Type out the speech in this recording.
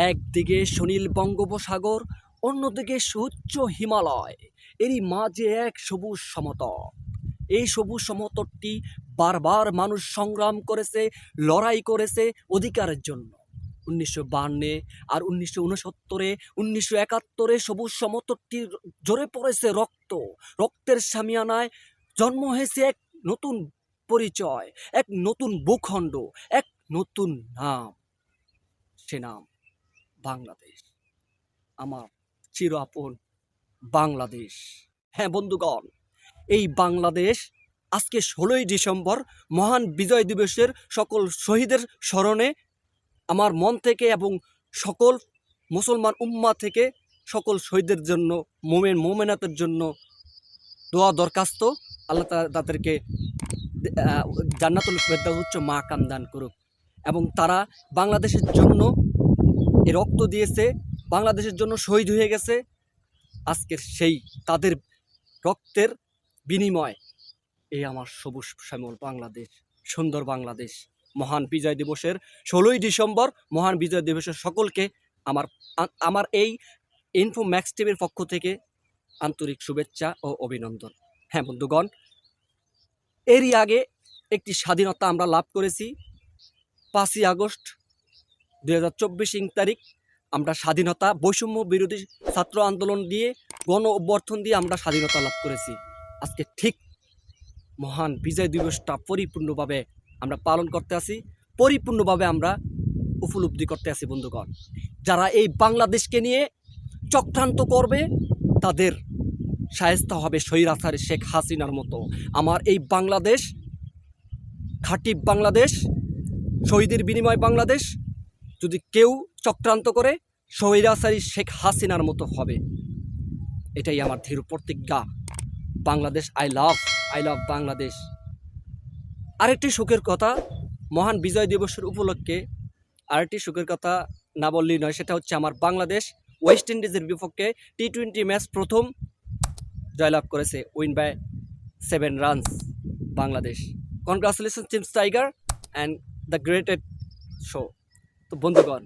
একদিকে সুনীল বঙ্গোপসাগর, অন্যদিকে সুউচ্চ হিমালয়, এরই মাঝে এক সবুজ সমতল। এই সবুজ সমতলটি বারবার মানুষ সংগ্রাম করেছে, লড়াই করেছে অধিকারের জন্য। 1952 আর 1969, 1971 সবুজ সমতলটি ঝরে পড়েছে রক্ত। রক্তের শামিয়ানায় জন্ম হয়েছে এক নতুন পরিচয়, এক নতুন ভূখণ্ড, এক নতুন নাম। সে নাম বাংলাদেশ, আমার চির আপন বাংলাদেশ। হ্যাঁ বন্ধুগণ, এই বাংলাদেশ আজকে 16ই ডিসেম্বর মহান বিজয় দিবসের সকল শহীদের স্মরণে আমার মন থেকে এবং সকল মুসলমান উম্মা থেকে সকল শহীদের জন্য, মোমেনাতের জন্য দোয়া দরখাস্ত। আল্লাহ তাদেরকে জান্নাতুল ফেরদাউস উচ্চ মাকাম দান করুক। এবং তারা বাংলাদেশের জন্য রক্ত দিয়েছে, বাংলাদেশের জন্য শহীদ হয়ে গেছে। আজকের সেই তাদের রক্তের বিনিময় এই আমার সবুজ শ্যামল বাংলাদেশ, সুন্দর বাংলাদেশ। মহান বিজয় দিবসের 16ই ডিসেম্বর মহান বিজয় দিবসের সকলকে আমার এই ইনফো ম্যাক্স টিভির পক্ষ থেকে আন্তরিক শুভেচ্ছা ও অভিনন্দন। হ্যাঁ বন্ধুগণ, এরই আগে একটি স্বাধীনতা আমরা লাভ করেছি। 5ই আগস্ট 2024 তারিখ আমরা স্বাধীনতা, বৈষম্য বিরোধী ছাত্র আন্দোলন দিয়ে, গণ অভ্যর্থন দিয়ে আমরা স্বাধীনতা লাভ করেছি। আজকে ঠিক মহান বিজয় দিবসটা পরিপূর্ণভাবে আমরা পালন করতে আসি, পরিপূর্ণভাবে আমরা উপলব্ধি করতে আসি। বন্ধুগণ, যারা এই বাংলাদেশকে নিয়ে চক্রান্ত করবে তাদের শায়েস্তা হবে স্বৈরাচারী শেখ হাসিনার মতো। আমার এই বাংলাদেশ খাঁটি বাংলাদেশ, শহীদের বিনিময় বাংলাদেশ। যদি কেউ চক্রান্ত করে স্বৈরাচারী শেখ হাসিনার মতো হবে, এটাই আমার দৃঢ় প্রতিজ্ঞা। Bangladesh I love Bangladesh. আরেকটি সুখের কথা, মহান বিজয় দিবসের উপলক্ষে আরেকটি সুখের কথা না বললেই নয়, সেটা হচ্ছে আমার বাংলাদেশ ওয়েস্ট ইন্ডিজের বিপক্ষে T20 ম্যাচ প্রথম জয়লাভ করেছে, win by 7 runs Bangladesh. Congratulation team tiger and the greatest show. তো বন্ধুগণ,